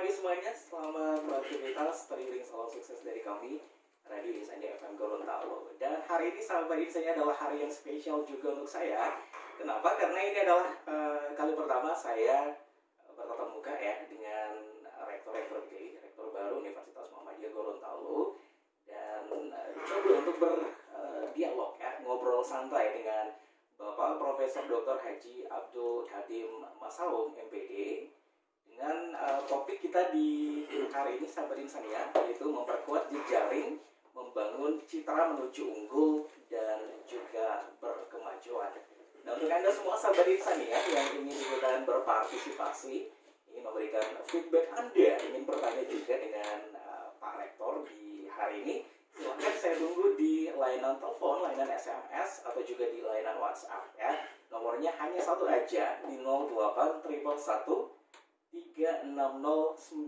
pagi semuanya, selamat beraktivitas, teriring salam sukses dari kami Radio Insani FM Gorontalo. Dan hari ini sahabat Insani adalah hari yang spesial juga untuk saya. Kenapa? Karena ini adalah kali pertama saya bertatap muka ya dengan rektor yang terpilih, rektor baru Universitas Muhammadiyah Gorontalo. Dan coba untuk berdialog ya, ngobrol santai dengan Bapak Profesor Dr. Haji Abdul Kadim Masaung, MPD. Dengan topik kita di hari ini sahabat Insania, yaitu memperkuat jejaring, membangun citra menuju unggul dan juga berkemajuan. Nah, untuk Anda semua sahabat Insania yang ingin ikutan berpartisipasi, ingin memberikan feedback Anda, ingin bertanya juga dengan Pak Rektor di hari ini, silahkan saya tunggu di layanan telepon, layanan SMS, atau juga di layanan WhatsApp ya. Nomornya hanya satu aja, di 08 360 979.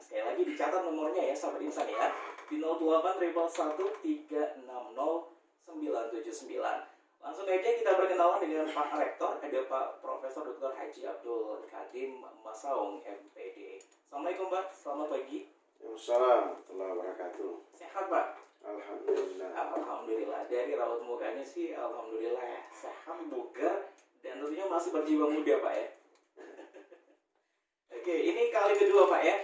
Sekali lagi dicatat nomornya ya sahabat Insan ya, di 08 360 979. Langsung aja kita berkenalan dengan Pak Rektor, ada Pak Profesor Dr. Haji Abdul Kadim Masaung, MPD. Assalamualaikum Pak, selamat pagi. Waalaikumsalam warahmatullahi wabarakatuh. Sehat Pak? Alhamdulillah. Alhamdulillah, dari raut mukanya sih alhamdulillah ya, sehat, bugar, dan tentunya masih berjiwa muda Pak ya. Oke, ini kali kedua Pak ya,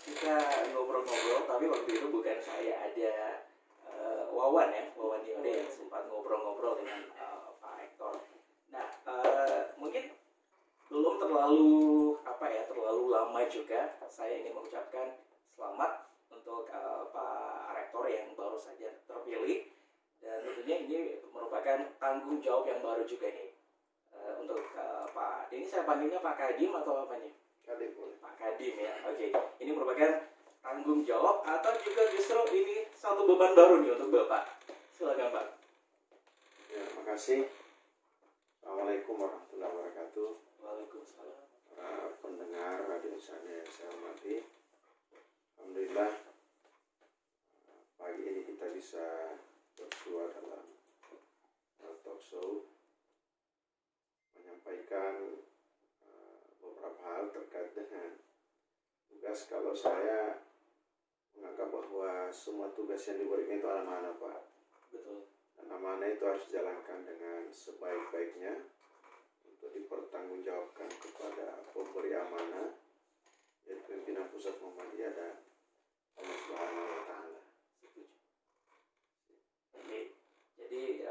kita ngobrol-ngobrol, tapi waktu itu bukan saya, ada Wawan ya, Wawan Yode yang sempat ngobrol-ngobrol dengan Pak Rektor. Nah, mungkin belum terlalu terlalu lama juga, saya ingin mengucapkan selamat untuk Pak Rektor yang baru saja terpilih, dan tentunya ini merupakan tanggung jawab yang baru juga nih untuk Pak. Ini saya panggilnya Pak Kadim atau apa nih? Kadim boleh. Pak Kadim ya, oke. Ini merupakan tanggung jawab atau juga justru ini satu beban baru nih untuk Bapak. Silakan Pak. Ya, makasih. Assalamualaikum warahmatullahi wabarakatuh. Waalaikumsalam. Para pendengar Radio Insania yang saya hormati, alhamdulillah pagi ini kita bisa bersua dalam talk show menyampaikan beberapa hal terkait dengan tugas. Kalau saya menganggap bahwa semua tugas yang diberikan itu amanah Pak. Betul. Dan amanah itu harus dijalankan dengan sebaik-baiknya untuk dipertanggungjawabkan kepada pemberi amanah, yaitu pimpinan pusat Muhammadiyah dan Allah Subhanahu wa Ta'ala. Jadi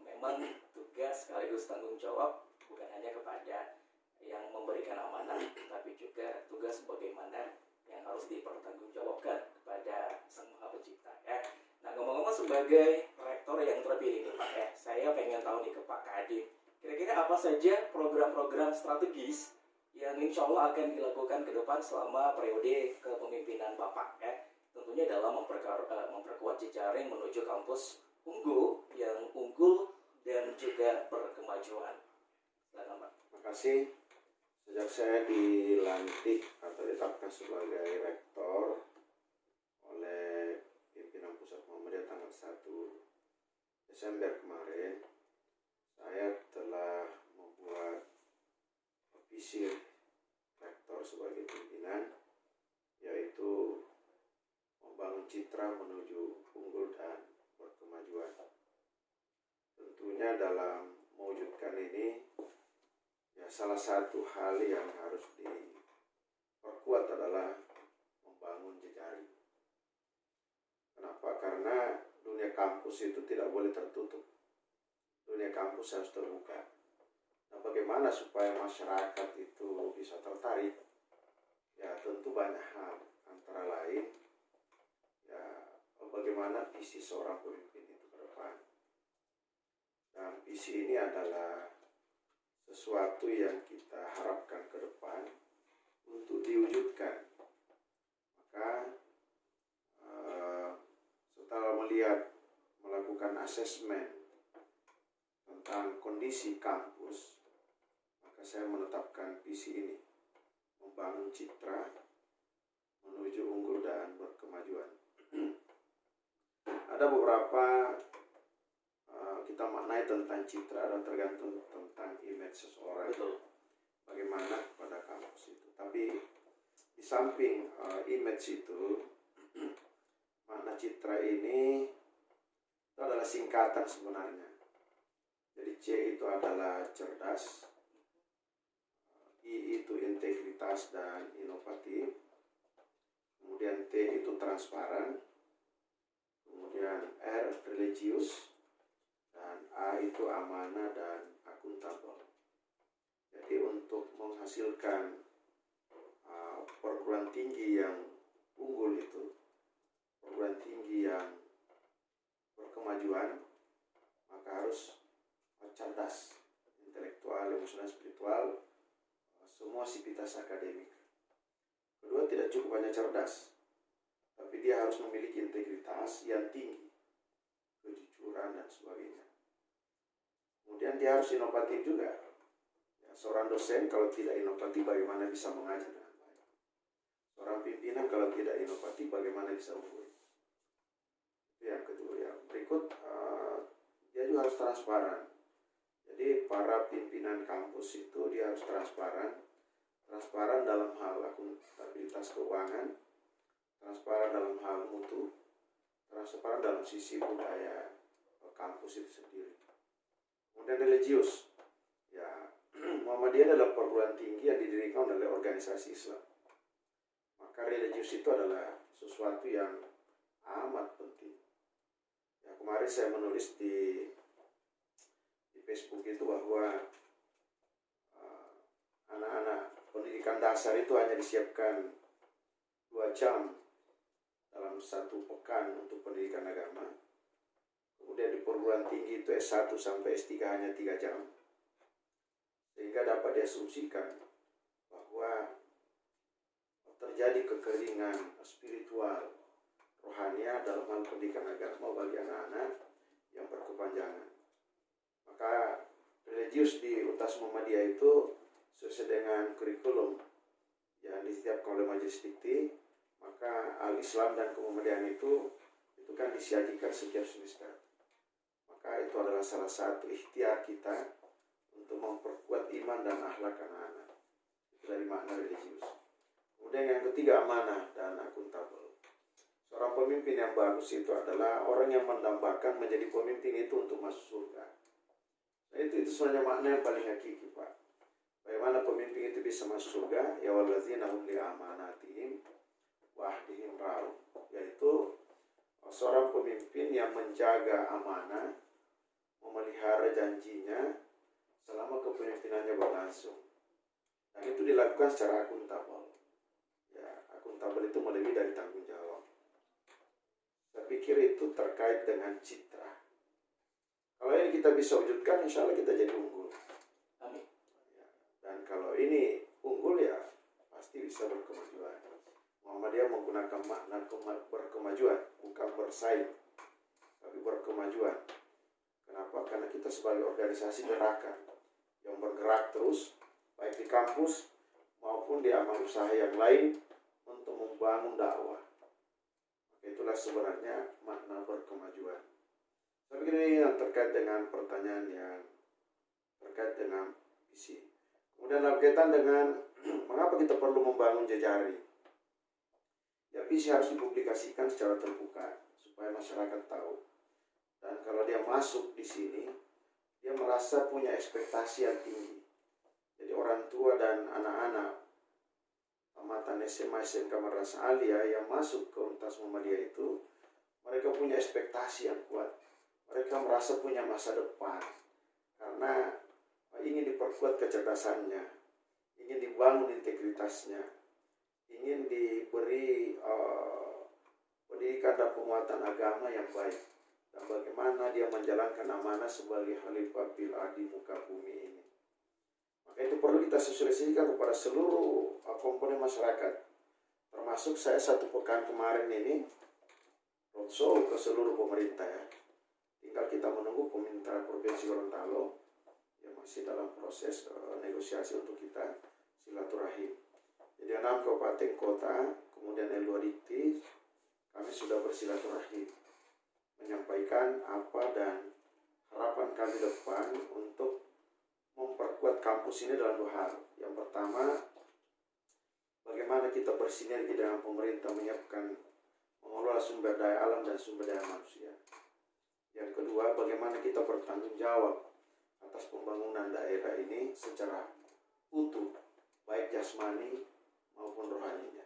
memang tugas sekaligus tanggung jawab bukan hanya kepada yang memberikan amanah, tapi juga tugas bagaimana yang harus dipertanggungjawabkan kepada Sang Maha Pencipta ya. Nah, ngomong-ngomong sebagai rektor yang terpilih nih Pak ya, saya pengen tahu nih ke Pak Kadim, kira-kira apa saja program-program strategis yang insya Allah akan dilakukan ke depan selama periode kepemimpinan Bapak ya. Tentunya dalam memperkuat jejaring menuju kampus unggul yang unggul dan juga berkemajuan. Silakan Pak. Terima kasih. Sejak saya dilantik atau ditetapkan sebagai rektor oleh pimpinan pusat Muhammadiyah tanggal 1 Desember kemarin, saya telah membuat visi rektor sebagai pimpinan, yaitu membangun citra menuju unggul dan berkemajuan. Tentunya dalam mewujudkan ini, ya salah satu hal yang harus diperkuat adalah membangun jejaring. Kenapa? Karena dunia kampus itu tidak boleh tertutup. Dunia kampus harus terbuka. Nah, bagaimana supaya masyarakat itu bisa tertarik? Ya tentu banyak hal. Antara lain, ya bagaimana visi seorang pemimpin itu ke depan. Dan visi ini adalah sesuatu yang kita harapkan ke depan untuk diwujudkan. Maka setelah melakukan asesmen tentang kondisi kampus, maka saya menetapkan visi ini, membangun citra menuju unggul dan berkemajuan. Ada beberapa kita maknai tentang citra dan tergantung tentang image seseorang. Betul. Bagaimana pada kampus itu. Tapi di samping image itu, makna citra ini itu adalah singkatan sebenarnya. Jadi C itu adalah cerdas, I itu integritas dan inovatif, kemudian T itu transparan, kemudian R religius, dan A itu amanah dan akuntabel. Jadi untuk menghasilkan perguruan tinggi yang unggul itu, perguruan tinggi yang berkemajuan, maka harus cerdas, intelektual, emosional, spiritual, semua sivitas akademik. Kedua, tidak cukup hanya cerdas, tapi dia harus memiliki integritas yang tinggi, kejujuran dan sebagainya. Kemudian dia harus inovatif juga. Ya, seorang dosen kalau tidak inovatif bagaimana bisa mengajar dengan baik? Seorang pimpinan kalau tidak inovatif bagaimana bisa unggul? Itu yang kedua. Ya. Berikut, dia juga harus transparan. Jadi para pimpinan kampus itu dia harus transparan dalam hal akuntabilitas keuangan, transparan dalam hal mutu, transparan dalam sisi budaya kampus itu sendiri. Kemudian religius, ya Muhammadiyah adalah perguruan tinggi yang didirikan oleh organisasi Islam. Maka religius itu adalah sesuatu yang amat penting. Ya, kemarin saya menulis di Facebook itu bahwa anak-anak pendidikan dasar itu hanya disiapkan 2 jam dalam 1 pekan untuk pendidikan agama. Kemudian di perguruan tinggi itu S1 sampai S3 hanya 3 jam. Sehingga dapat diasumsikan bahwa terjadi kekeringan spiritual, rohania dalam hal pendidikan agama bagi anak-anak yang berkepanjangan. Maka religius di UTAS Muhammadiyah itu sesuai dengan kurikulum yang disiapkan oleh Majelis Dikti, maka Al-Islam dan Kemuhammadiyaan itu kan disiagikan setiap semester. Maka itu adalah salah satu ikhtiar kita untuk memperkuat iman dan akhlak anak-anak. Itu dari makna religius. Kemudian yang ketiga, amanah dan akuntabel. Seorang pemimpin yang bagus itu adalah orang yang mendambakan menjadi pemimpin itu untuk masuk surga. Nah, itu sebenarnya makna yang paling hakiki, Pak. Bagaimana pemimpin itu bisa masuk surga? Ya wallazina hum li amanatihim wa ahdihim ra'un. Yaitu seorang pemimpin yang menjaga amanah, memelihara janjinya selama kepemimpinannya berlangsung. Dan itu dilakukan secara akuntabel. Ya, akuntabel itu melebihi dari tanggung jawab. Saya pikir itu terkait dengan citra. Kalau ini kita bisa wujudkan, insya Allah kita jadi unggul. Amin. Ya, dan kalau ini unggul ya pasti bisa berkemajuan. Muhammadiyah menggunakan makna berkemajuan, bukan bersaing, tapi berkemajuan. Kenapa? Karena kita sebagai organisasi gerakan yang bergerak terus, baik di kampus maupun di amal usaha yang lain untuk membangun dakwah. Itulah sebenarnya makna berkemajuan. Saya pikir ini yang terkait dengan pertanyaan yang terkait dengan visi. Kemudian berkaitan dengan mengapa kita perlu membangun jejaring. Ya, visi harus dipublikasikan secara terbuka supaya masyarakat tahu. Dan kalau dia masuk di sini, dia merasa punya ekspektasi yang tinggi. Jadi orang tua dan anak-anak tamatan SMA, SMK, Madrasah Aliyah yang masuk ke UNTAS Muhammadiyah itu, mereka punya ekspektasi yang kuat. Mereka merasa punya masa depan karena ingin diperkuat kecerdasannya, ingin dibangun integritasnya, ingin diberi pendidikan dan penguatan agama yang baik, dan bagaimana dia menjalankan amanah sebagai khalifah bil ardi muka bumi ini. Maka itu perlu kita sosialisasikan kepada seluruh komponen masyarakat, termasuk saya 1 pekan kemarin ini roadshow ke seluruh pemerintah ya. Tinggal kita menunggu pemerintah Provinsi Gorontalo yang masih dalam proses negosiasi untuk kita silaturahim. Jadi 6 kabupaten kota, kemudian L2 Dikti, kami sudah bersilaturahim menyampaikan apa dan harapan kami depan untuk memperkuat kampus ini dalam 2 hal. Yang pertama, bagaimana bagaimana kita bersinergi dengan pemerintah mengelola sumber daya alam dan sumber daya manusia. Yang kedua, bagaimana kita bertanggung jawab atas pembangunan daerah ini secara utuh, baik jasmani maupun rohaninya.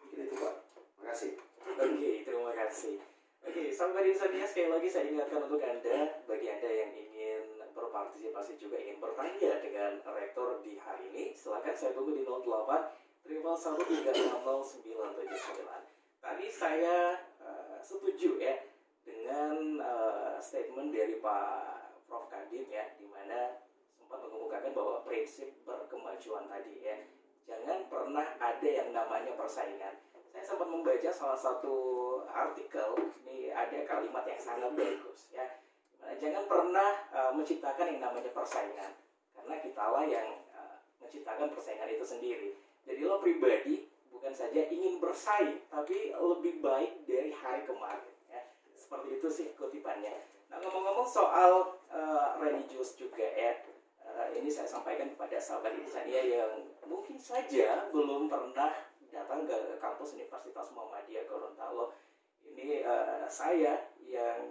Mungkin itu Pak. Terima kasih. Oke, terima kasih. Oke, sampai di sini sekali lagi saya ingatkan untuk Anda, bagi Anda yang ingin berpartisipasi juga ingin bertanya dengan rektor di hari ini, silakan saya tunggu di 08 313600979. Tadi saya setuju ya dengan statement dari Pak Prof. Kadim ya, di mana sempat mengemukakan bahwa prinsip berkemajuan tadi ya, jangan pernah ada yang namanya persaingan. Saya sempat membaca salah satu artikel, ini ada kalimat yang sangat bagus ya. Jangan pernah menciptakan yang namanya persaingan, karena kitalah yang menciptakan persaingan itu sendiri. Jadi lo pribadi bukan saja ingin bersaing, tapi lebih baik dari hari kemarin ya. Seperti itu sih kutipannya. Nah, ngomong-ngomong soal religius juga ya, ini saya sampaikan kepada sahabat Insania yang mungkin saja belum pernah datang ke kampus Universitas Muhammadiyah Gorontalo. Ini saya yang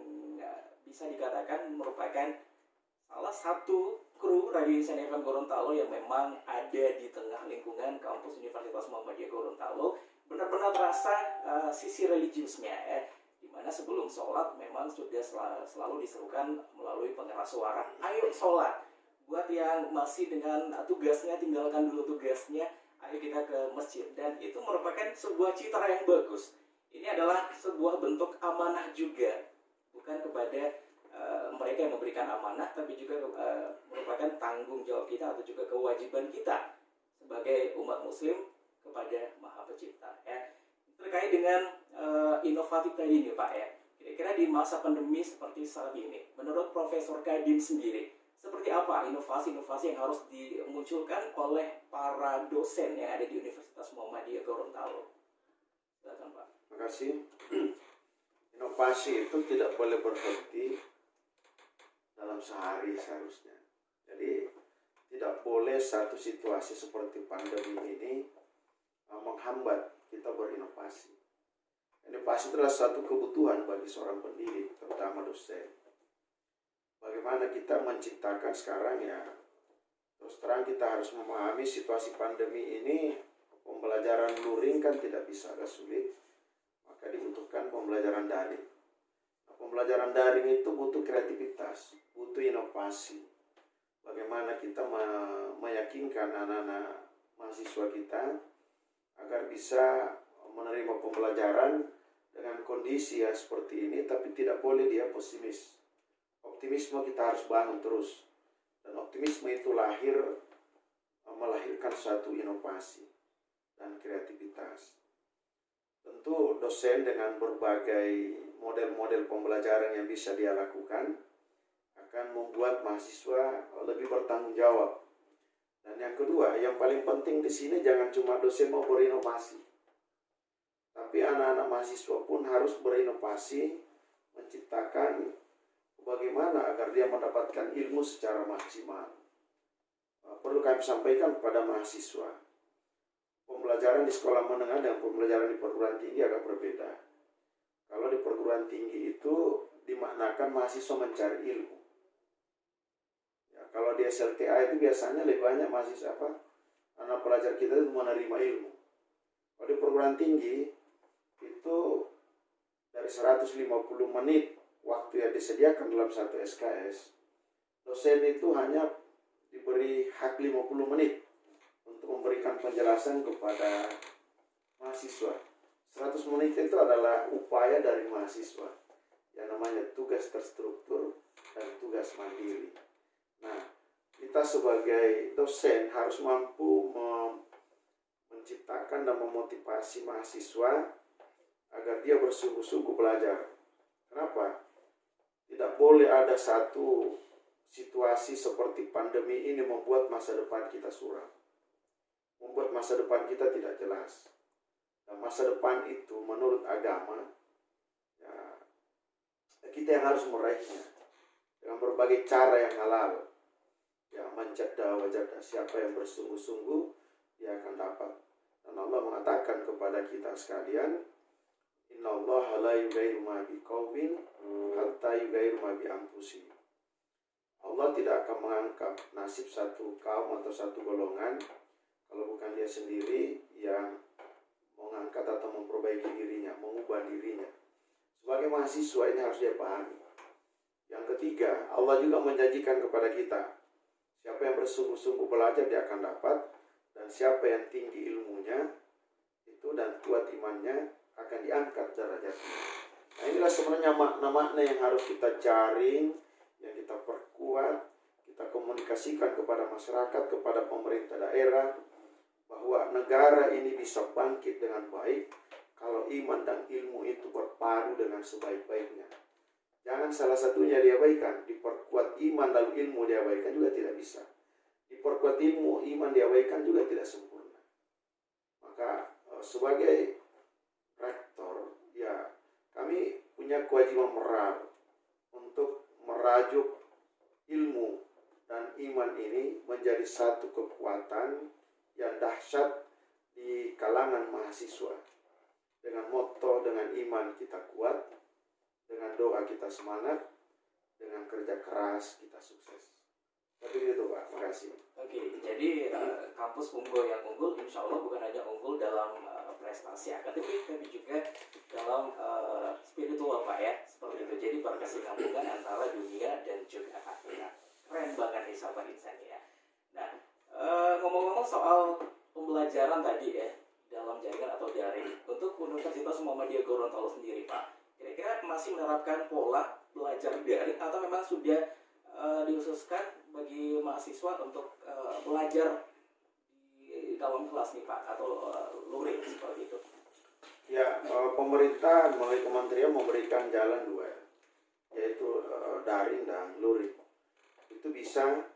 bisa dikatakan merupakan salah satu kru Radio Insania FM Gorontalo yang memang ada di tengah lingkungan kampus Universitas Muhammadiyah Gorontalo. Benar-benar terasa sisi religiusnya ya, dimana sebelum sholat memang sudah selalu diserukan melalui pengeras suara, ayo sholat. Buat yang masih dengan tugasnya, tinggalkan dulu tugasnya, ayo kita ke masjid. Dan itu merupakan sebuah citra yang bagus. Ini adalah sebuah bentuk amanah juga, bukan kepada mereka yang memberikan amanah, tapi juga merupakan tanggung jawab kita atau juga kewajiban kita sebagai umat muslim kepada Maha Pencipta ya. Terkait dengan inovatif tadi nih Pak ya, kira-kira di masa pandemi seperti saat ini, menurut Profesor Kadim sendiri, seperti apa inovasi-inovasi yang harus dimunculkan oleh para dosen yang ada di Universitas Muhammadiyah Gorontalo? Silakan Pak. Terima kasih. Inovasi itu tidak boleh berhenti dalam sehari seharusnya. Jadi tidak boleh satu situasi seperti pandemi ini menghambat kita berinovasi. Inovasi adalah satu kebutuhan bagi seorang pendidik, terutama dosen. Bagaimana kita menciptakan sekarang ya, terus terang kita harus memahami situasi pandemi ini, pembelajaran luring kan tidak bisa, agak sulit, maka dibutuhkan pembelajaran daring. Pembelajaran daring itu butuh kreativitas, butuh inovasi. Bagaimana kita meyakinkan anak-anak mahasiswa kita agar bisa menerima pembelajaran dengan kondisi yang seperti ini, tapi tidak boleh dia pesimis. Optimisme kita harus bangun terus. Dan optimisme itu melahirkan suatu inovasi dan kreativitas. Tentu dosen dengan berbagai model-model pembelajaran yang bisa dia lakukan akan membuat mahasiswa lebih bertanggung jawab. Dan yang kedua, yang paling penting di sini jangan cuma dosen mau berinovasi, tapi anak-anak mahasiswa pun harus berinovasi, menciptakan bagaimana agar dia mendapatkan ilmu secara maksimal. Perlu kami sampaikan kepada mahasiswa, pembelajaran di sekolah menengah dan pembelajaran di perguruan tinggi agak berbeda. Kalau di perguruan tinggi itu dimaknakan mahasiswa mencari ilmu. Ya, kalau di SLTA itu biasanya lebih banyak mahasiswa anak pelajar kita itu menerima ilmu. Kalau di perguruan tinggi itu dari 150 menit waktu yang disediakan dalam satu SKS, dosen itu hanya diberi hak 50 menit untuk memberikan penjelasan kepada mahasiswa. 100 menit itu adalah upaya dari mahasiswa yang namanya tugas terstruktur dan tugas mandiri. Nah, kita sebagai dosen harus mampu menciptakan dan memotivasi mahasiswa agar dia bersungguh-sungguh belajar. Kenapa? Tidak boleh ada satu situasi seperti pandemi ini membuat masa depan kita suram, membuat masa depan kita tidak jelas. Dan masa depan itu menurut agama ya, kita yang harus meraihnya dengan berbagai cara yang halal. Ya, man jadda wa jadda, siapa yang bersungguh-sungguh dia akan dapat. Dan Allah mengatakan kepada kita sekalian, innallaha la yughayyiru ma biqaumin hatta yughayyiru ma bi anfusihim. Allah tidak akan mengangkat nasib satu kaum atau satu golongan kalau bukan dia sendiri yang mengangkat atau memperbaiki dirinya, mengubah dirinya. Sebagai mahasiswa ini harus dia pahami. Yang ketiga, Allah juga menjanjikan kepada kita, siapa yang bersungguh-sungguh belajar dia akan dapat, dan siapa yang tinggi ilmunya itu dan kuat imannya akan diangkat derajatnya. Nah, inilah sebenarnya makna-makna yang harus kita jaring, yang kita perkuat, kita komunikasikan kepada masyarakat, kepada pemerintah daerah, bahwa negara ini bisa bangkit dengan baik kalau iman dan ilmu itu berpadu dengan sebaik-baiknya. Jangan salah satunya diabaikan. Diperkuat iman lalu ilmu diabaikan juga tidak bisa. Diperkuat ilmu, iman diabaikan juga tidak sempurna. Maka sebagai rektor, ya kami punya kewajiban moral untuk merajuk ilmu dan iman ini menjadi satu kekuatan yang dahsyat di kalangan mahasiswa. Dengan motto, dengan iman kita kuat, dengan doa kita semangat, dengan kerja keras kita sukses. Tapi itu Pak, makasih. Oke, jadi kampus unggul yang unggul, insya Allah bukan hanya unggul dalam prestasi akademik, tapi juga dalam spiritual Pak ya, seperti itu. Jadi berkesinambungan antara dunia dan juga akhirat. Keren banget nih sahabat Insan ya. Nah, ngomong-ngomong soal pembelajaran tadi ya, dalam jaringan atau daring, untuk Universitas Muhammadiyah Gorontalo sendiri Pak, kira-kira masih menerapkan pola belajar daring atau memang sudah dihususkan bagi mahasiswa untuk belajar di dalam kelas nih Pak, atau luring seperti itu? Ya, pemerintah melalui kementerian memberikan jalan dua, yaitu daring dan luring. Itu bisa,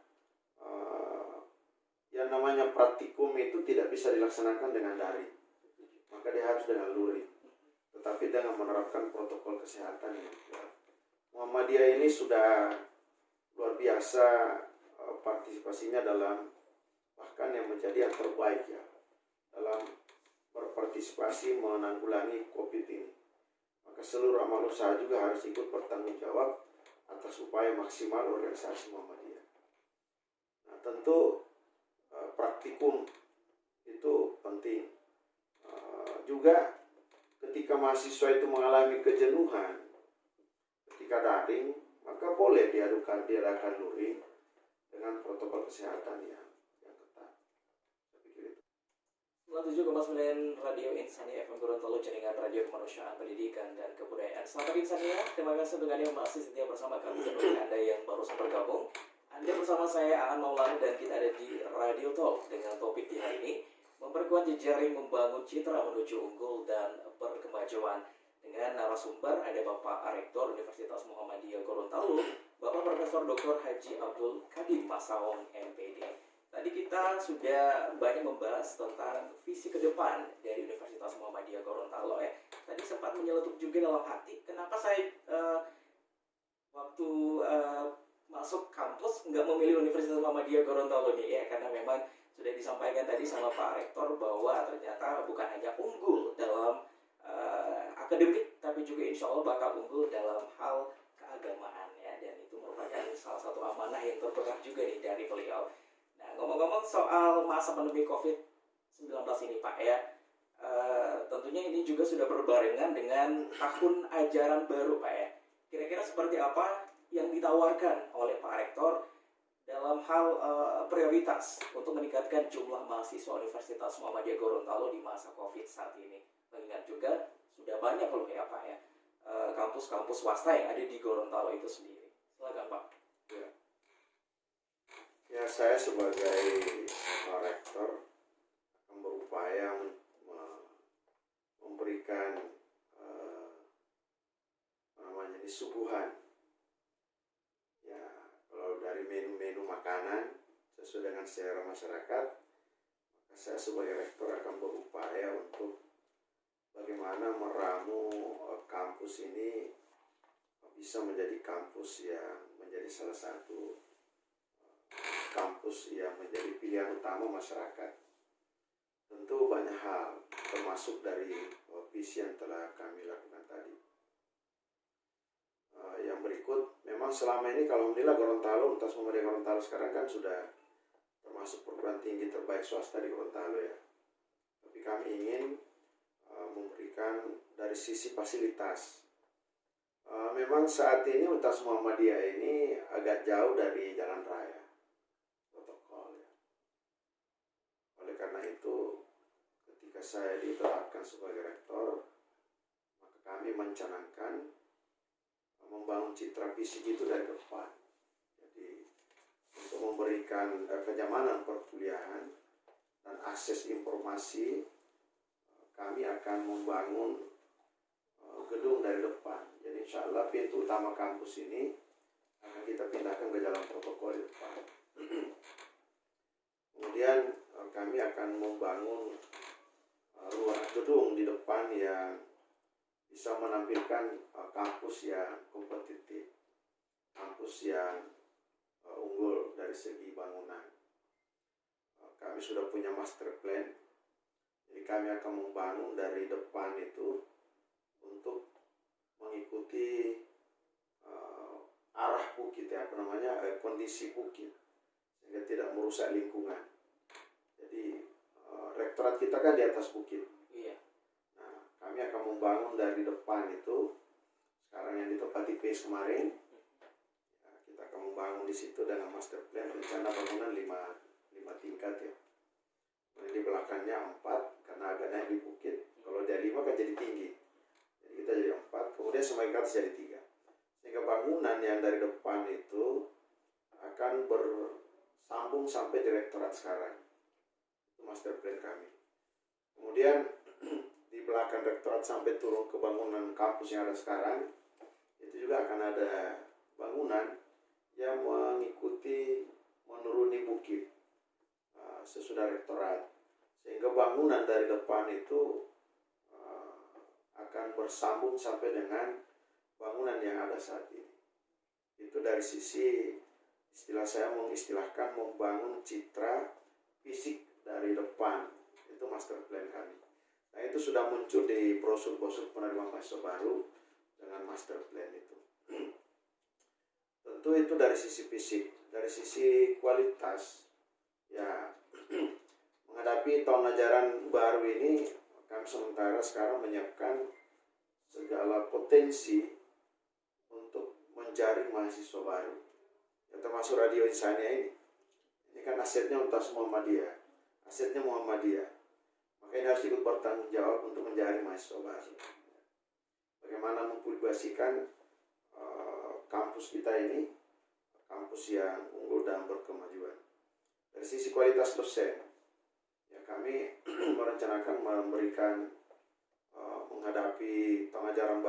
yang namanya praktikum itu tidak bisa dilaksanakan dengan daring, maka dia harus dengan luring, tetapi dengan menerapkan protokol kesehatan yang kuat. Muhammadiyah ini sudah luar biasa partisipasinya dalam, bahkan yang menjadi yang terbaik ya, dalam berpartisipasi menanggulangi COVID ini. Maka seluruh amal usaha juga harus ikut bertanggung jawab atas upaya maksimal organisasi Muhammadiyah. Nah, tentu praktikum itu penting. Juga ketika mahasiswa itu mengalami kejenuhan ketika daring, maka boleh diadakan luring dengan protokol kesehatan yang ketat. Saya pikir itu. 97,9 Radio Insania FM Gorontalo, jaringan radio kemanusiaan, pendidikan, dan kebudayaan. Selamat Insania, terima kasih untuk Anda yang masih setia bersama kami, dan bagi Anda yang baru bergabung, Anda bersama saya Aan Maulana, dan kita ada di Radio Talk dengan topik di hari ini, memperkuat jejaring membangun citra menuju unggul dan berkemajuan. Dengan narasumber ada Bapak Rektor Universitas Muhammadiyah Gorontalo, Bapak Profesor Dr. Haji Abdul Kadim Masawong MPD. Tadi kita sudah banyak membahas tentang visi ke depan dari Universitas Muhammadiyah Gorontalo ya. Tadi sempat menyeletuk juga dalam hati, kenapa saya waktu masuk kampus nggak memilih Universitas Muhammadiyah Gorontalo nih ya, karena memang sudah disampaikan tadi sama Pak Rektor bahwa ternyata bukan hanya unggul dalam akademik, tapi juga insya Allah bakal unggul dalam hal keagamaan ya, dan itu merupakan salah satu amanah yang terberat juga nih dari beliau. Nah, ngomong-ngomong soal masa pandemi COVID-19 ini Pak ya, tentunya ini juga sudah berbarengan dengan tahun ajaran baru Pak ya. Kira-kira seperti apa yang ditawarkan oleh Pak Rektor dalam hal prioritas untuk meningkatkan jumlah mahasiswa Universitas Muhammadiyah Gorontalo di masa COVID saat ini? Mengingat juga sudah banyak loh ya Pak ya, kampus-kampus swasta yang ada di Gorontalo itu sendiri. Silakan Pak. Ya, saya sebagai rektor akan berupaya memberikan suguhan. Ya, kalau dari menu-menu makanan sesuai dengan selera masyarakat, maka saya sebagai rektor akan berupaya untuk bagaimana meramu kampus ini bisa menjadi kampus yang menjadi salah satu kampus yang menjadi pilihan utama masyarakat. tentu banyak hal termasuk dari visi yang telah kami lakukan tadi. Yang berikut, memang selama ini kalau Alhamdulillah Gorontalo, Universitas Muhammadiyah Gorontalo sekarang kan sudah termasuk perguruan tinggi terbaik swasta di Gorontalo ya. Tapi kami ingin memberikan dari sisi fasilitas. Memang saat ini Universitas Muhammadiyah ini agak jauh dari jalan raya protokol ya. Oleh karena itu, ketika saya ditetapkan sebagai rektor, maka kami mencanangkan membangun citra fisik itu dari depan. Jadi untuk memberikan kenyamanan perkuliahan dan akses informasi, kami akan membangun gedung dari depan. Jadi insya Allah pintu utama kampus ini akan kita pindahkan ke jalan protokol di depan. Kemudian kami akan membangun ruang gedung di depan yang bisa menampilkan kampus yang kompetitif, kampus yang unggul dari segi bangunan. Kami sudah punya master plan, jadi kami akan membangun dari depan itu untuk mengikuti arah bukit ya, kondisi bukit, sehingga tidak merusak lingkungan. Jadi rektorat kita kan di atas bukit. Iya. Nah, kami akan membangun dari depan itu, sekarang yang ditempati PS kemarin, ya, kita akan membangun di situ dengan master plan rencana bangunan 5 tingkat ya. Kemudian di belakangnya 4 karena agak naik di bukit. Kalau dia 5 kan jadi tinggi. Jadi kita jadi 4, kemudian semakin ke atas jadi 3. Sehingga bangunan yang dari depan itu akan bersambung sampai direktorat sekarang. Itu master plan kami. Kemudian di belakang rektorat sampai turun ke bangunan kampus yang ada sekarang, itu juga akan ada bangunan yang mengikuti menuruni bukit sesudah rektorat, sehingga bangunan dari depan itu akan bersambung sampai dengan bangunan yang ada saat ini. Itu dari sisi, istilah saya mengistilahkan membangun citra fisik dari depan. Itu master plan kami. Nah, itu sudah muncul di brosur-brosur penerimaan mahasiswa baru dengan master plan itu. Tentu itu dari sisi fisik. Dari sisi kualitas, ya menghadapi tahun ajaran baru ini, kami sementara sekarang menyiapkan segala potensi untuk menjaring mahasiswa baru, ya, termasuk Radio Insania ini. Ini kan asetnya Universitas Muhammadiyah, asetnya Muhammadiyah. Maka ini harus ikut bertanggung jawab untuk menjaring mahasiswa baru. Bagaimana mempublikasikan kampus kita ini, kampus yang unggul dan berkemajuan. Dari sisi kualitas dosen, ya kami merencanakan memberikan menghadapi pengajaran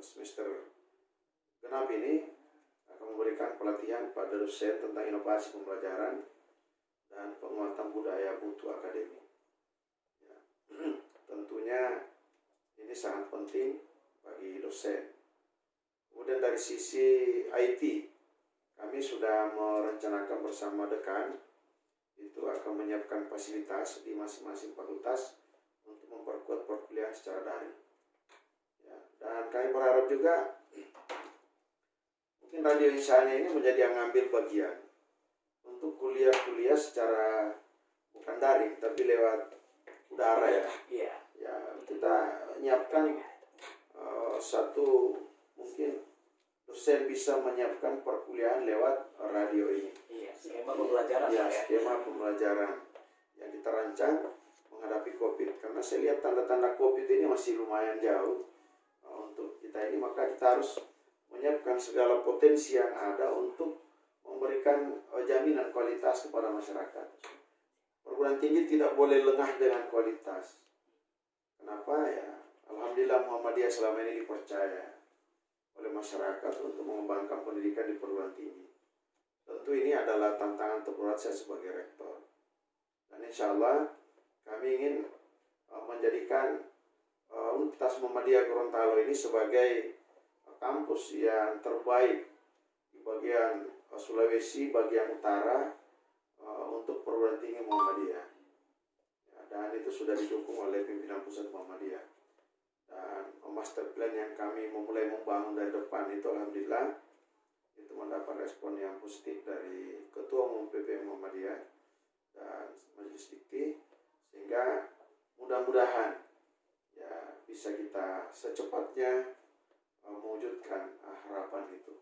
semester genap ini akan memberikan pelatihan pada dosen tentang inovasi pembelajaran dan penguatan budaya mutu akademik. Ya. Tentunya ini sangat penting bagi dosen. Kemudian dari sisi IT, kami sudah merencanakan bersama dekan itu akan menyiapkan fasilitas di masing-masing fakultas untuk memperkuat perkuliahan secara daring. Ya, dan kami berharap juga mungkin Radio Insania ini menjadi yang ngambil bagian untuk kuliah-kuliah secara bukan daring tapi lewat udara ya. Iya. Ya, kita menyiapkan satu mungkin dosen bisa menyiapkan perkuliahan lewat radio ini. Iya, skema pembelajaran Ya, Pak, ya. skema pembelajaran yang kita rancang menghadapi COVID. Karena saya lihat tanda-tanda COVID ini masih lumayan jauh untuk kita ini, maka kita harus menyiapkan segala potensi yang ada untuk memberikan jaminan kualitas kepada masyarakat. Perguruan tinggi tidak boleh lengah dengan kualitas. Kenapa ya? Alhamdulillah Muhammadiyah selama ini dipercaya oleh masyarakat untuk mengembangkan pendidikan di perguruan tinggi. Tentu ini adalah tantangan terberat saya sebagai rektor. Dan insya Allah kami ingin menjadikan Universitas Muhammadiyah Gorontalo ini sebagai kampus yang terbaik di bagian Sulawesi, bagian utara untuk perguruan tinggi Muhammadiyah. Ya, dan itu sudah didukung oleh pimpinan pusat Muhammadiyah. Dan master plan yang kami memulai membangun dari depan itu alhamdulillah itu mendapat respon yang positif dari Ketua Umum PPM Muhammadiyah dan Majelis Dikti, sehingga mudah-mudahan ya bisa kita secepatnya mewujudkan harapan itu.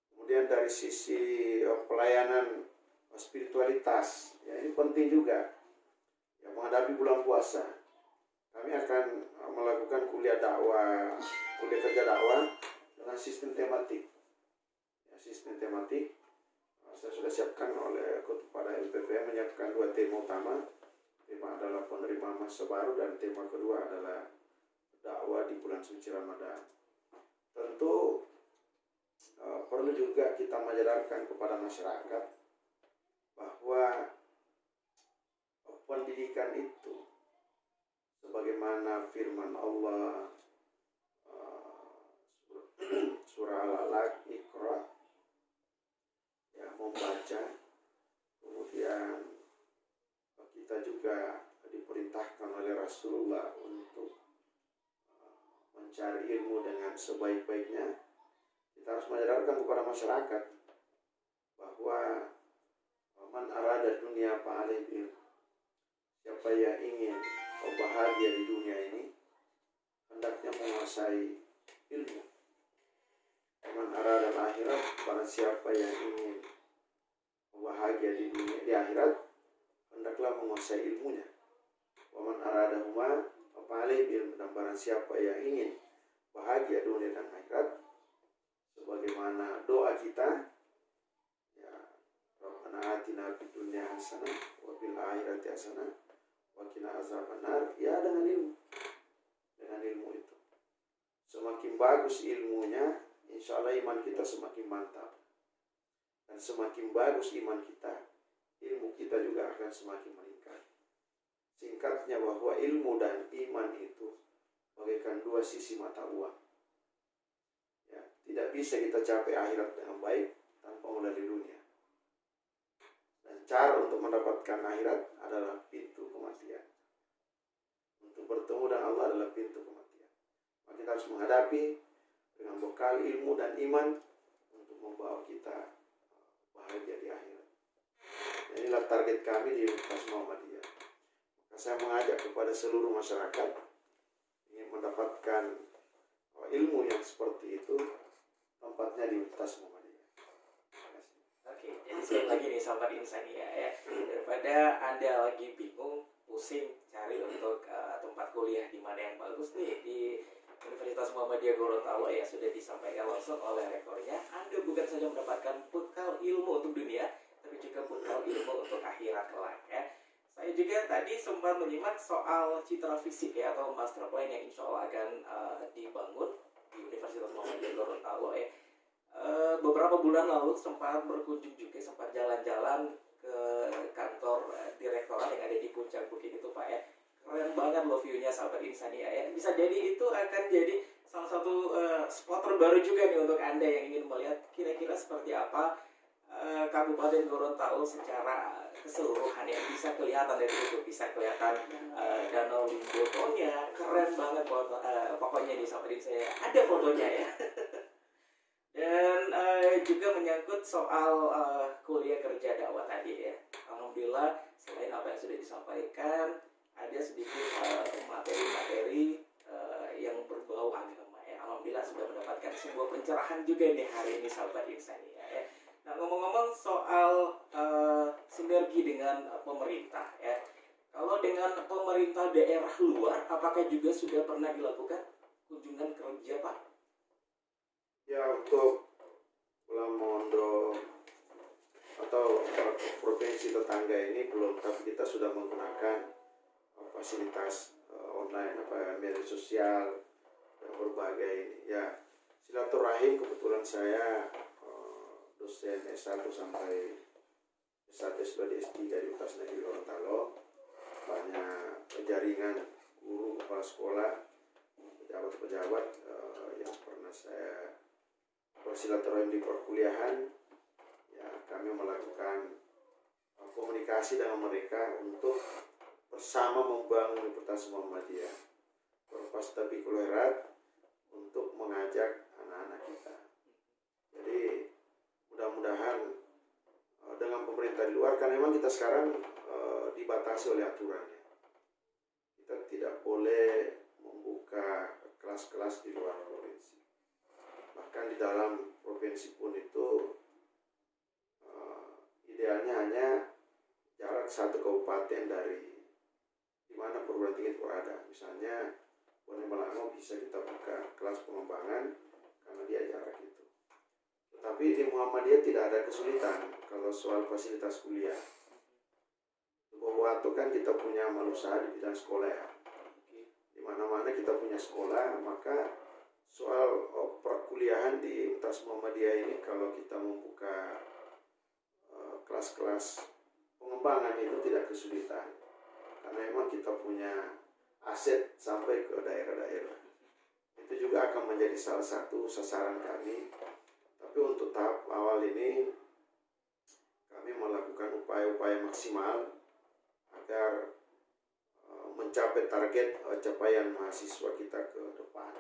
Kemudian dari sisi pelayanan spiritualitas, ya ini penting juga. Ya, menghadapi bulan puasa, kami akan melakukan kuliah kerja dakwah dengan sistem tematik. Ya, sistem tematik saya sudah siapkan oleh kepada LPPM, menyiapkan 2 tema utama. Tema adalah penerima masa baru dan tema kedua adalah dakwah di bulan suci Ramadan. Tentu perlu juga kita menyadarkan kepada masyarakat bahwa pendidikan itu sebagaimana firman Allah surah Al-Alaq, Iqra, ya, membaca. Kemudian kita juga diperintahkan oleh Rasulullah untuk mencari ilmu dengan sebaik-baiknya. Kita harus menyadarkan kepada masyarakat bahwa man arada dunia fa'alaihi bil. Siapa yang ingin bahagia di dunia ini hendaknya menguasai ilmu. Man arada akhirat, barang siapa yang ingin bahagia di dunia di akhirat hendaklah menguasai ilmunya. Wa man arada huma fa'alaihi bil. Dan barang siapa yang ingin bahagia dunia dan akhirat, sebagaimana doa kita, ya, Rabbana atina fid dunya hasanah wa fil akhirati hasanah wa qina azabannar, ya, dengan ilmu. Dengan ilmu itu semakin bagus ilmunya, insya Allah iman kita semakin mantap. Dan semakin bagus iman kita, ilmu kita juga akan semakin meningkat. Singkatnya bahwa ilmu dan iman itu bagaikan 2 sisi mata uang. Ya, tidak bisa kita capai akhirat dengan baik tanpa mulai di dunia. Dan cara untuk mendapatkan akhirat adalah pintu kematian. Untuk bertemu dengan Allah adalah pintu kematian. Maka kita harus menghadapi dengan bekal ilmu dan iman untuk membawa kita bahagia di akhirat. Dan inilah target kami di Universitas Muhammadiyah. Maka saya mengajak kepada seluruh masyarakat ingin mendapatkan ilmu yang seperti itu, tempatnya di Universitas Muhammadiyah. Oke, jadi sekali lagi nih sahabat Insania ya, daripada Anda lagi bingung, pusing cari untuk tempat kuliah di mana yang bagus nih di Universitas Muhammadiyah Gorontalo yang sudah disampaikan langsung oleh rektornya, Anda bukan saja mendapatkan bekal ilmu untuk dunia, tapi juga bekal ilmu untuk akhirat kelak ya. Saya juga tadi sempat menyimak soal citra fisik ya, atau master plan yang insya Allah akan dibangun di Universitas Muhammadiyah Gorontalo ya. Beberapa bulan lalu sempat berkunjung juga, sempat jalan-jalan ke kantor direktorat yang ada di puncak bukit itu Pak ya. Keren banget loh view-nya sahabat Insania ya. Bisa jadi itu akan jadi salah satu spot terbaru juga nih untuk Anda yang ingin melihat kira-kira seperti apa Kabupaten Gorontalo secara keseluruhan yang bisa kelihatan dari itu, bisa kelihatan Danau Limbotonya, keren banget pokoknya di sahabat saya ada fotonya ya. Dan juga menyangkut soal kuliah kerja dakwah tadi ya. Alhamdulillah selain apa yang sudah disampaikan, ada sedikit materi-materi yang berbau agama ya. Alhamdulillah sudah mendapatkan sebuah pencerahan juga nih hari ini sahabat Insania ya. Nah, ngomong-ngomong soal sinergi dengan pemerintah ya. Kalau dengan pemerintah daerah luar, apakah juga sudah pernah dilakukan kunjungan kerja Pak? Ya, untuk Pulau Mondo atau provinsi tetangga ini belum, tapi kita sudah menggunakan fasilitas online, media sosial dan berbagai ini. Ya, silaturahim kebetulan saya dosen S1 sampai S1, S2, S3 di Universitas Negeri Gorontalo, banyak jaringan guru, kepala sekolah, pejabat-pejabat yang pernah saya bersilaturahim di perkuliahan. Ya, kami melakukan komunikasi dengan mereka untuk bersama membangun Universitas Muhammadiyah Profes Tabikul Herat untuk mengajak anak-anak kita. Jadi mudah-mudahan dengan pemerintah di luar, karena memang kita sekarang dibatasi oleh aturannya. Kita tidak boleh membuka kelas-kelas di luar provinsi. Bahkan di dalam provinsi pun itu idealnya hanya jarak satu kabupaten dari di mana perguruan tinggi itu berada. Misalnya Bone Melango bisa kita buka kelas pengembangan karena dia jarak itu. Tetapi di Muhammadiyah tidak ada kesulitan kalau soal fasilitas kuliah. Waktu kan kita punya amal usaha di bidang sekolah ya. Di mana-mana kita punya sekolah, maka soal perkuliahan di Universitas Muhammadiyah ini kalau kita membuka kelas-kelas pengembangan itu tidak kesulitan. Karena memang kita punya aset sampai ke daerah-daerah. Itu juga akan menjadi salah satu sasaran kami. Tapi untuk tahap awal ini kami melakukan upaya-upaya maksimal agar mencapai target capaian mahasiswa kita ke depan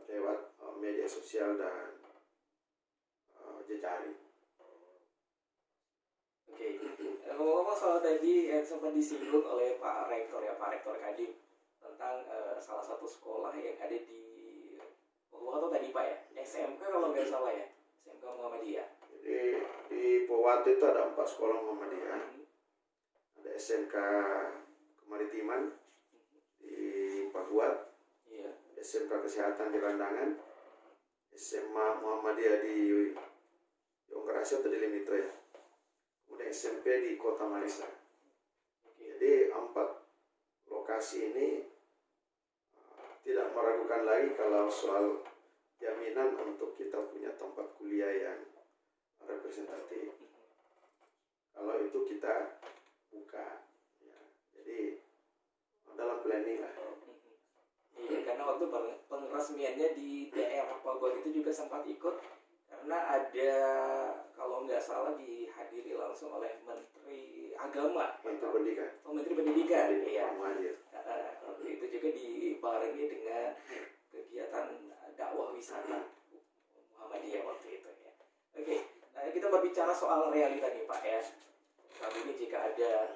lewat media sosial dan jejaring. Oke, ngomong-ngomong soal tadi sempat disinggung oleh Pak Rektor ya, Pak Rektor Kadin, tentang salah satu sekolah yang ada di Pohuwato tadi Pak ya, SMK kalau nggak salah ya, SMK Muhammadiyah. Jadi di Pohuwato itu ada 4 sekolah Muhammadiyah. Ada SMK Kemaritiman di Pakuat, SMK Kesehatan di Randangan, SMA Muhammadiyah di Yongkarasi atau di Limitra ya. Kemudian SMP di Kota Marisa. Jadi 4 lokasi ini tidak meragukan lagi kalau soal jaminan untuk kita punya tempat kuliah yang representatif. Kalau itu kita buka, ya. Jadi dalam planning lah. Iya, karena waktu penresmiannya di daerah Pakuat itu juga sempat ikut, karena ada kalau nggak salah dihadiri langsung oleh Menteri Agama, Menteri Pendidikan. Oh, Menteri Pendidikan, iya. Muhammadiyah. Waktu itu juga dibarengi dengan kegiatan dakwah wisata Muhammadiyah waktu itu ya. Oke, nah kita berbicara soal realita nih Pak ya. Kali ini jika ada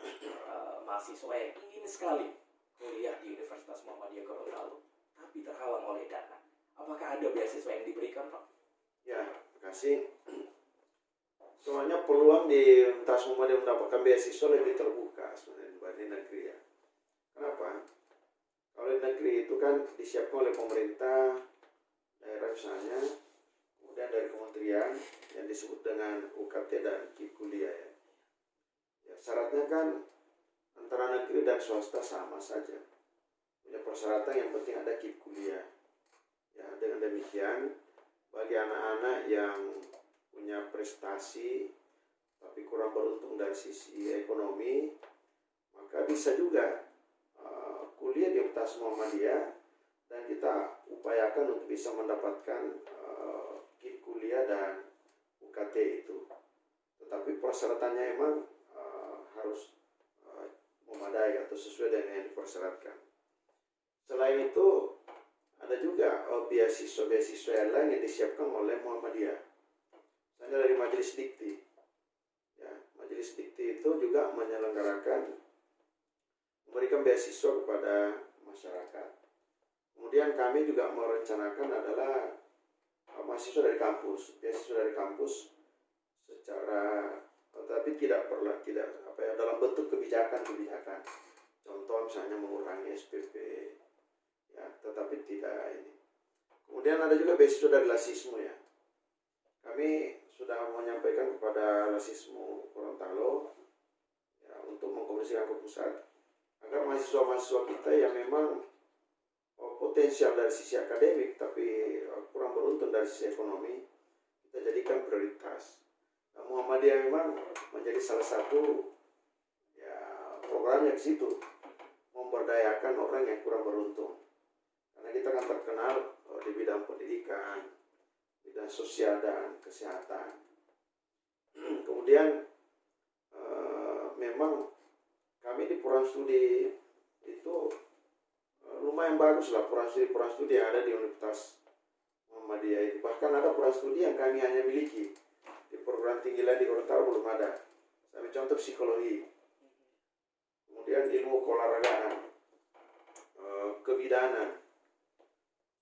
mahasiswa yang ingin sekali kuliah di Universitas Muhammadiyah Gorontalo, tapi terhalang oleh dana, apakah ada beasiswa yang diberikan Pak? Ya, terima kasih. Soalnya peluang di Universitas Muhammadiyah mendapatkan beasiswa lebih terbuka sebenarnya dibanding negeri ya. Kenapa? Kalau di negeri itu kan disiapkan oleh pemerintah daerah misalnya, kemudian dari kementerian yang disebut dengan UKT dan KIP kuliah ya. Ya, syaratnya kan antara negeri dan swasta sama saja. Punya persyaratan yang penting ada KIP kuliah. Ya, dengan demikian bagi anak-anak yang punya prestasi tapi kurang beruntung dari sisi ekonomi, maka bisa juga kuliah di Universitas Muhammadiyah dan kita upayakan untuk bisa mendapatkan KIP kuliah dan UKT itu. Tetapi persyaratannya memang harus memadai atau sesuai dengan yang dipersyaratkan. Selain itu ada juga beasiswa-beasiswa yang lain yang disiapkan oleh Muhammadiyah. Misalnya dari Majelis Dikti. Ya, Majelis Dikti itu juga menyelenggarakan memberikan beasiswa kepada masyarakat. Kemudian kami juga merencanakan adalah mahasiswa dari kampus, beasiswa dari kampus secara tapi tidak dalam bentuk kebijakan. Contoh misalnya mengurangi SPP, ya, tetapi tidak ini. Kemudian ada juga beasiswa dari Lasismu ya. Kami sudah menyampaikan kepada Lasismu Gorontalo ya, untuk mengkomunikasikan ke pusat agar mahasiswa-mahasiswa kita yang memang potensial dari sisi akademik tapi kurang beruntung dari sisi ekonomi kita jadikan prioritas. Nah, Muhammadiyah memang menjadi salah satu ya programnya di situ memberdayakan orang yang kurang beruntung. Karena kita kan terkenal di bidang pendidikan, bidang sosial dan kesehatan. Kemudian memang kami di Puran Studi itu lumayan bagus lah, Puran studi yang ada di Universitas Muhammadiyah ini. Bahkan ada Puran Studi yang kami hanya miliki. Di perguruan tinggi lain di Gorontalo belum ada. Sampai contoh psikologi, kemudian ilmu keolahragaan, kebidanan,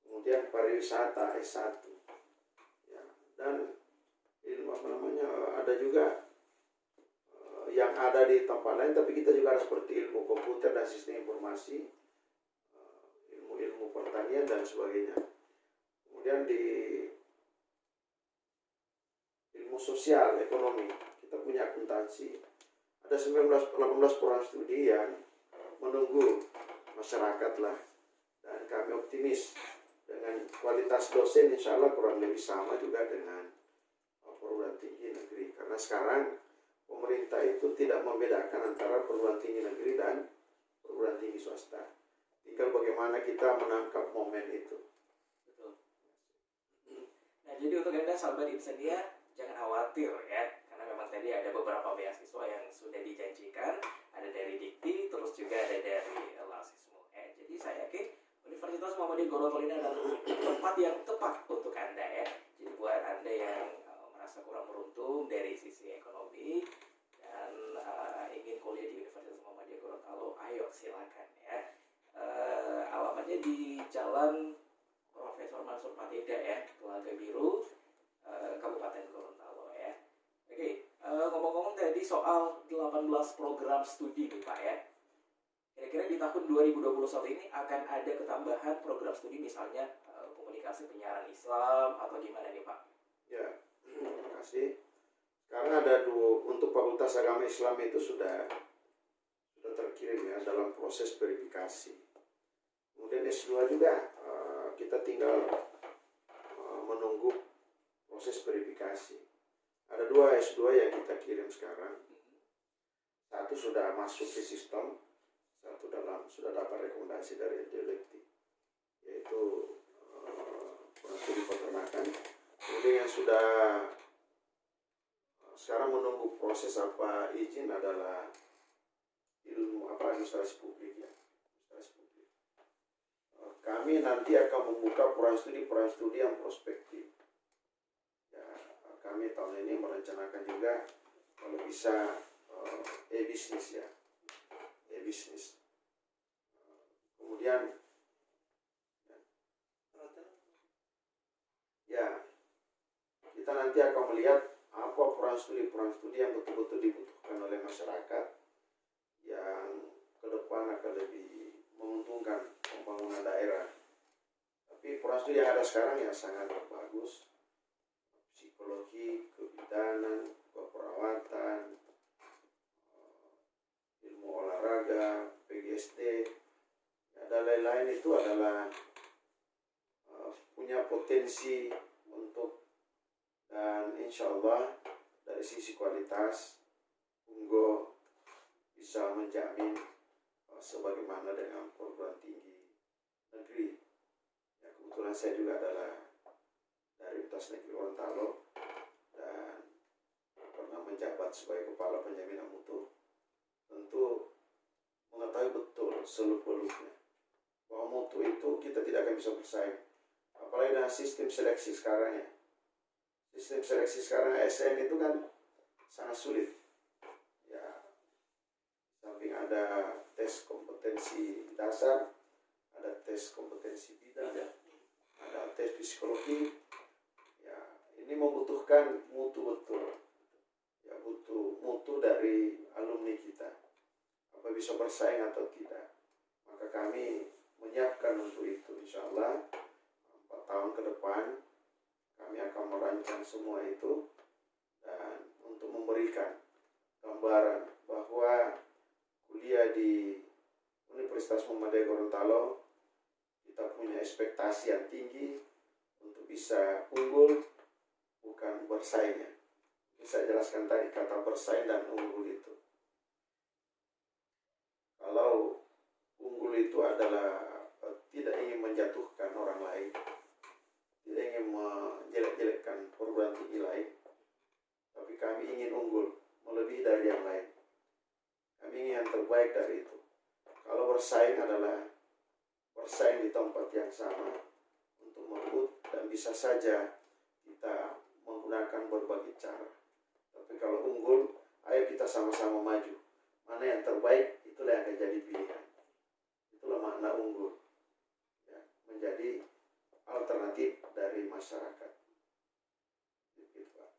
kemudian pariwisata S1, ya, dan ilmu apa namanya, ada juga yang ada di tempat lain, tapi kita juga ada seperti ilmu komputer dan sistem informasi, ilmu pertanian dan sebagainya. Kemudian di ilmu sosial ekonomi kita punya akuntansi. Ada 18 program studi yang menunggu masyarakat lah, dan kami optimis dengan kualitas dosen insya Allah kurang lebih sama juga dengan perguruan tinggi negeri, karena sekarang pemerintah itu tidak membedakan antara perguruan tinggi negeri dan perguruan tinggi swasta. Tinggal bagaimana kita menangkap momen itu. Betul. Nah, jadi untuk Anda sahabat Insidia, jangan khawatir ya, karena memang tadi ada beberapa beasiswa yang sudah dijanjikan, ada dari Dikti, terus juga ada dari Lasismo. Jadi saya yakin Universitas Muhammadiyah Gorontalo ini adalah tempat yang tepat untuk Anda ya. Jadi buat Anda yang merasa kurang beruntung dari sisi ekonomi dan ingin kuliah di Universitas Muhammadiyah Gorontalo, ayo silakan ya. Alamatnya di Jalan Profesor Mansur Pateda ya, Telaga Biru, Kabupaten Gorontalo ya. Oke, ngomong-ngomong tadi soal 18 program studi nih Pak ya. Kira-kira di tahun 2021 ini akan ada ketambahan program studi, misalnya komunikasi penyiaran Islam atau gimana nih Pak? Ya, terima kasih. Sekarang ada untuk Fakultas Agama Islam itu sudah terkirim ya dalam proses verifikasi. Kemudian S2 juga kita tinggal menunggu proses verifikasi. Ada 2 S2 yang kita kirim sekarang. Satu sudah masuk ke sistem, satu sudah dapat rekomendasi dari Delekti, yaitu studi peternakan. Kemudian yang sudah sekarang menunggu proses izin adalah ilmu administrasi publik ya. Kami nanti akan membuka program studi yang prospektif. Ya, kami tahun ini merencanakan juga kalau bisa e-bisnis ya, e-bisnis. Kemudian ya, kita nanti akan melihat apa program studi yang betul-betul dibutuhkan oleh masyarakat, yang ke depan akan lebih menguntungkan pembangunan daerah. Tapi program studi yang ada sekarang ya sangat bagus. Psikologi, kebidanan, keperawatan, ilmu olahraga, PGSD, dan lain-lain itu adalah punya potensi untuk, dan insya Allah dari sisi kualitas Unggul bisa menjamin sebagaimana dengan perguruan tinggi negeri. Ya, kebetulan saya juga adalah dari Universitas Negeri Gorontalo dan pernah menjabat sebagai Kepala Penjaminan Mutu. Tentu mengetahui betul seluk-beluknya bahwa mutu itu kita tidak akan bisa bersaing, apalagi dengan sistem seleksi sekarang ya. Sistem seleksi sekarang ASN itu kan sangat sulit ya. Samping ada tes kompetensi dasar, ada tes kompetensi bidang, ada tes psikologi ya. Ini membutuhkan mutu betul ya, butuh mutu dari alumni kita, apa bisa bersaing atau tidak. Maka kami menyiapkan untuk itu. Insya Allah 4 tahun ke depan kami akan merancang semua itu, dan untuk memberikan gambaran bahwa kuliah di Universitas Muhammadiyah Gorontalo kita punya ekspektasi yang tinggi untuk bisa unggul, bukan bersaing ya. Bisa jelaskan tadi kata bersaing dan unggul itu. Kalau unggul itu adalah tidak ingin menjatuhkan orang lain, tidak ingin menjelek-jelekkan perguruan tinggi lain, tapi kami ingin unggul melebihi dari yang lain. Kami ingin yang terbaik dari itu. Kalau bersaing adalah bersaing di tempat yang sama untuk merebut, dan bisa saja kita menggunakan berbagai cara. Tapi kalau unggul, ayo kita sama-sama maju. Mana yang terbaik, itulah yang akan jadi pilihan. Itulah makna unggul. Ya, menjadi alternatif dari masyarakat. Gitu, Pak.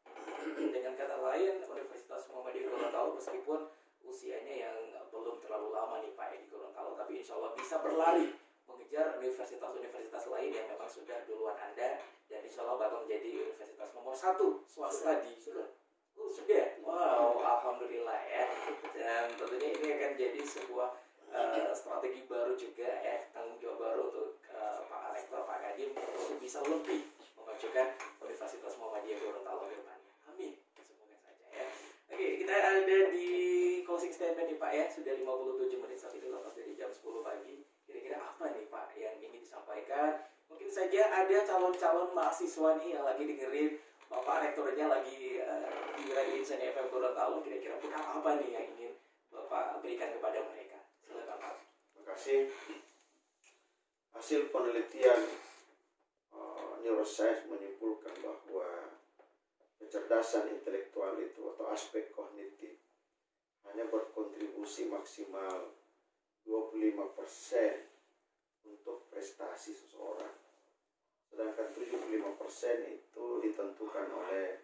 Dengan kata lain, Universitas Muhammadiyah Gorontalo meskipun usianya yang belum terlalu lama nih Pak di Gorontalo, tapi insya Allah bisa berlari mengejar universitas-universitas lain yang memang sudah duluan Anda, dan insya Allah bakal menjadi universitas nomor 1 swasta di sudah. Wow, alhamdulillah ya. Dan tentunya ini akan jadi sebuah strategi baru juga ya, tanggung jawab baru untuk Pak Rektor, Pak Kadin untuk bisa lebih memajukan Universitas Muhammadiyah Gorontalo ke depannya. Amin. Semoga saja ya. Oke, kita ada di closing statement nih Pak ya. Sudah 57 menit saat ini lepas dari jam 10 pagi. Kira-kira apa nih Pak yang ingin disampaikan? Mungkin saja ada calon-calon mahasiswa nih yang lagi dengerin Bapak Rektornya lagi di Radio Insani FM Gorontalo. Kira-kira bekal apa nih yang ingin Bapak berikan kepada mereka? Silakan Pak. Terima kasih. Hasil penelitian neuroscience menyimpulkan bahwa kecerdasan intelektual itu atau aspek kognitif hanya berkontribusi maksimal 25% untuk prestasi seseorang. Sedangkan 75% itu ditentukan oleh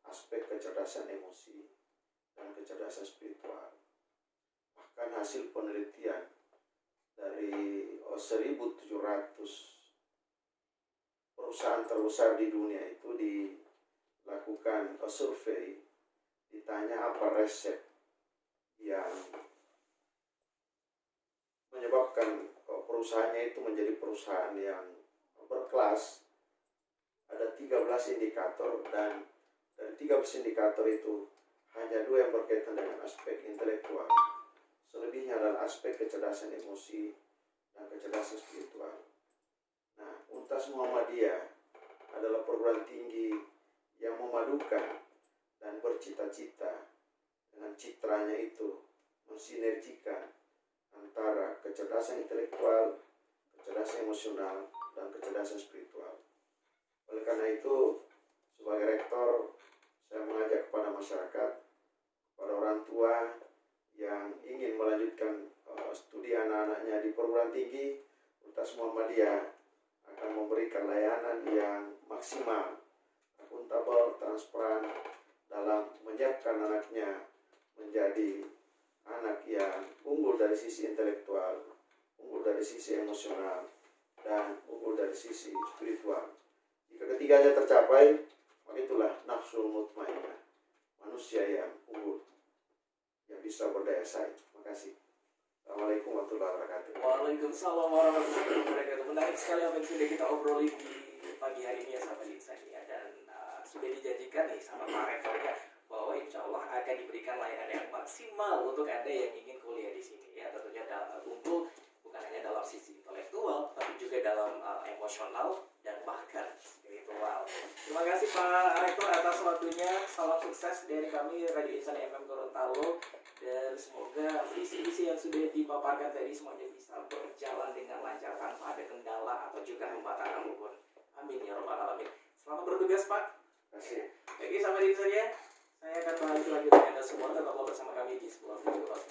aspek kecerdasan emosi dan kecerdasan spiritual. Bahkan hasil penelitian dari 1.700 perusahaan terbesar di dunia itu dilakukan survei, ditanya apa resep yang menyebabkan perusahaannya itu menjadi perusahaan yang berkelas. Ada 13 indikator, dan dari 13 indikator itu hanya 2 yang berkaitan dengan aspek intelektual. Selebihnya adalah aspek kecerdasan emosi dan kecerdasan spiritual. Nah, Untas Muhammadiyah adalah perguruan tinggi yang memadukan dan bercita-cita dengan citranya itu mensinergikan antara kecerdasan intelektual, kecerdasan emosional, dan kecerdasan spiritual. Oleh karena itu, sebagai rektor, saya mengajak kepada masyarakat, kepada orang tua yang ingin melanjutkan studi anak-anaknya di perguruan tinggi, Untas Muhammadiyah akan memberikan layanan yang maksimal, akuntabel, transparan dalam menyiapkan anaknya menjadi anak yang unggul dari sisi intelektual, unggul dari sisi emosional, dan unggul dari sisi spiritual. Jika ketiganya tercapai, maka itulah nafsul mutmainnah, manusia yang unggul, yang bisa berdaya saing. Terima kasih. Assalamualaikum warahmatullahi wabarakatuh. Waalaikumsalam warahmatullahi wabarakatuh. Menarik sekali apa yang sudah kita obrolin di pagi hari ini ya sahabat Insani ya, dan sudah dijanjikan nih sama Pak Rektornya bahwa insya Allah akan diberikan layanan yang maksimal untuk Anda yang ingin kuliah di sini ya, tentunya unggul bukan hanya dalam sisi intelektual tapi juga dalam emosional dan bahkan spiritual. Terima kasih Pak Rektor atas waktunya. Salam sukses dari kami Radio Insani FM Gorontalo, dan semoga visi-visi yang sudah dipaparkan tadi semuanya bisa berjalan dengan lancar tanpa ada kendala atau juga hambatan apapun. Amin ya rabbal alamin. Selamat bertugas Pak. Terima kasih. Oke, sampai di sini saja. Saya akan balik lagi dengan Anda semua. Tetaplah bersama kami di sebuah video.